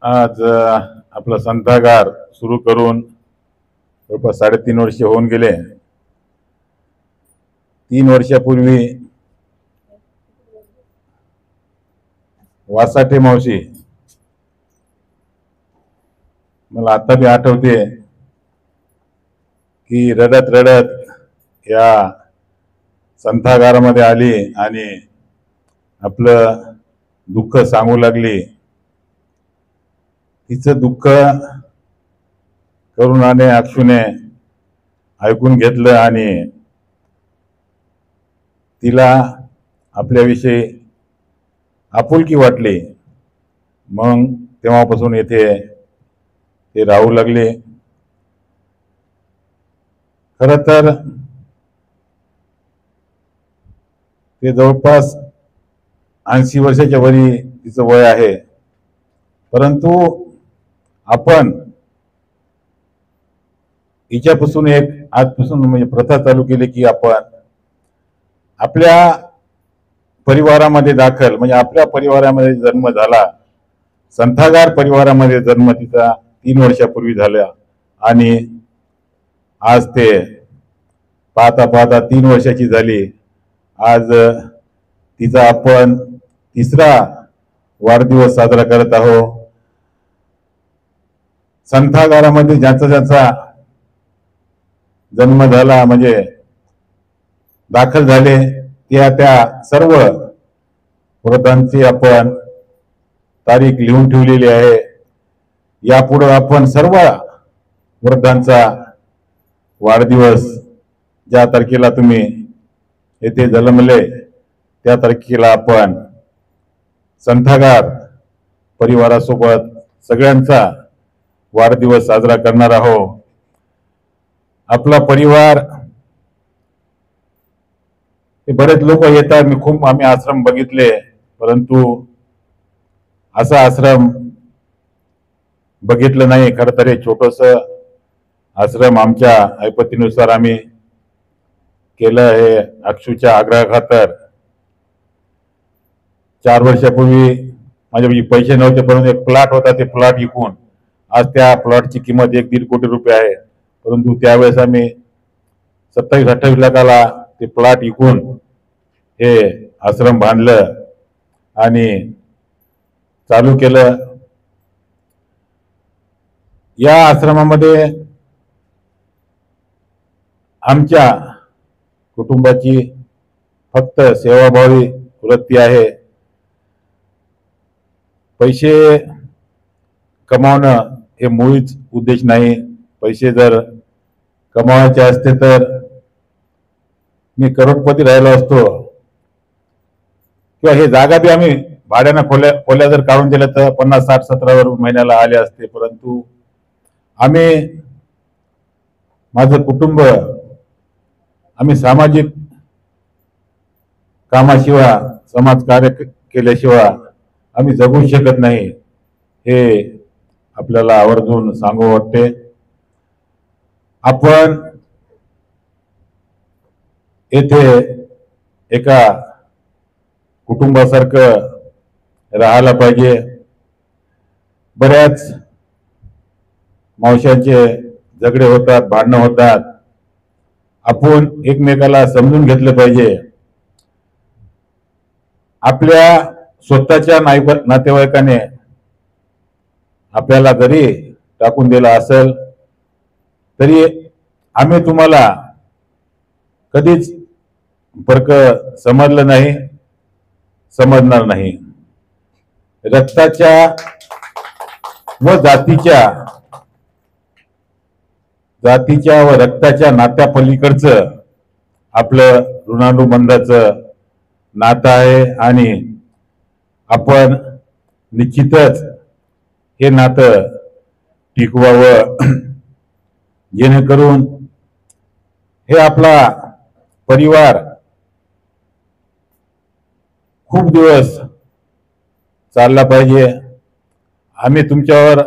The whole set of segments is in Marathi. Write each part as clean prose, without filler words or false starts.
आज आपला संथागार सुरू करून जवळपास 3.5 वर्ष होऊन गेले. 3 वर्षापूर्वी वासाटे मावशी मला आता बी आठवते की रडत रडत या संथागारामध्ये आली आणि आपलं दुःख सांगू लागली. तिचं दुःख करुणाने अक्षुने ऐकून घेतलं आणि तिला आपल्याविषयी आपुलकी वाटली. मग तेव्हापासून येथे ते राहू लागले. खरं तर ते जवळपास 80 वर्षाच्या वरी तिचं वय आहे. परंतु आपण हिच्यापासून एक आजपासून म्हणजे प्रथा चालू केली की आपण आपल्या परिवारामध्ये दाखल म्हणजे आपल्या परिवारामध्ये जन्म झाला. संथागार परिवारामध्ये जन्म तिचा 3 वर्षापूर्वी झाला आणि आज ते पाहता पाहता 3 वर्षाची झाली. आज तिचा आपण 3रा वाढदिवस साजरा करत आहोत. संथागारामध्ये ज्याचा ज्याचा जन्म झाला म्हणजे दाखल झाले त्या सर्व वृद्धांची आपण तारीख लिहून ठेवलेली आहे. यापुढे आपण सर्व वृद्धांचा वाढदिवस ज्या तारखेला तुम्ही येथे जन्मले त्या तारखेला आपण संथागार परिवारासोबत सगळ्यांचा वाढदिवस साजरा करणार आहोत. आपला परिवार हे बरेच लोक येतात. आम्ही आश्रम बघितले परंतु असा आश्रम बघितलं नाही. खरं तर हे छोटस आश्रम आमच्या ऐपतीनुसार आम्ही केलं. हे अक्षूच्या आग्रहाखातर 4 वर्षापूर्वी माझ्यापाशी पैसे नव्हते परंतु एक प्लॉट होता. ते प्लॉट विकून आज त्या प्लॉटची किंमत 1-1.5 कोटी रुपये आहे. परंतु त्यावेळेस आम्ही 27-28 लाखाला ते प्लॉट विकून हे आश्रम बांधलं आणि चालू केलं. या आश्रमामध्ये आमच्या कुटुंबाची फक्त सेवाभावी वृत्ती आहे. पैसे कमावणं हे मुळीच उद्देश नाही. पैसे जर कमावायचे असते तर मी करोडपती राहिलो असतो किंवा हे जागा बी आम्ही भाड्यानं खोल्या जर काढून दिल्या तर 50-60-70 रुपये महिन्याला आले असते. परंतु आम्ही माझं कुटुंब आम्ही सामाजिक कामाशिवाय समाज कार्य केल्याशिवाय आम्ही जगू शकत नाही. हे आपल्याला आवर्जून सांगू वाटते. आपण येथे एका कुटुंबासारखं राहायला पाहिजे. बऱ्याच मावशांचे झगडे होतात, भांडणं होतात. आपण एकमेकाला समजून घेतलं पाहिजे. आपल्या स्वतःच्या नातेवाईकाने आपल्याला जरी टाकून दिला असेल तरी आम्ही तुम्हाला कधीच फरक समजलं नाही, समजणार नाही. रक्ताच्या व जातीच्या व रक्ताच्या नात्या पलीकडचं आपलं ऋणानुबंधाचं नातं आहे आणि आपण निश्चितच हे नातं टिकवावं जेणेकरून हे आपला परिवार खूप दिवस चालला पाहिजे. आम्ही तुमच्यावर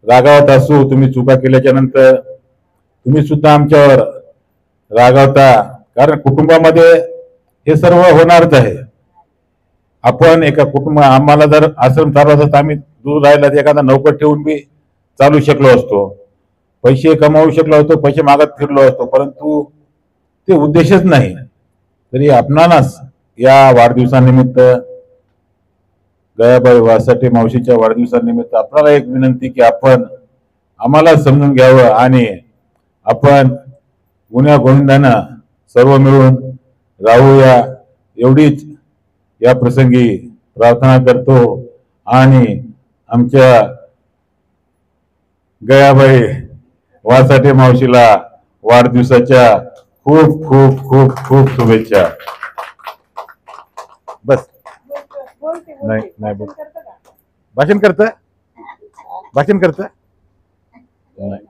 रागावत असू, तुम्ही चुका केल्याच्या नंतर तुम्ही सुद्धा आमच्यावर रागावता, कारण कुटुंबामध्ये हे सर्व होणारच आहे. आपण एका कुटुंब आम्हाला जर आश्रम चालवत आम्ही दूर राहिला तर एखादा नोकर ठेवून बी चालू शकलो असतो, पैसे कमावू शकलो असतो, पैसे मागत फिरलो असतो, परंतु ते उद्देशच नाही. तरी आपणालाच या वाढदिवसानिमित्त, गयाबाई वासाठी मावशीच्या वाढदिवसानिमित्त आपल्याला एक विनंती की आपण आम्हाला समजून घ्यावं आणि आपण गुन्ह्या गोविंदानं सर्व मिळून राहूया एवढीच या प्रसंगी प्रार्थना करतो. आणि आमच्या गयाबाई वासाठी मावशीला वाढदिवसाच्या खूप खूप खूप खूप शुभेच्छा. बस नाही नाही बोल. भाषण करत नाही.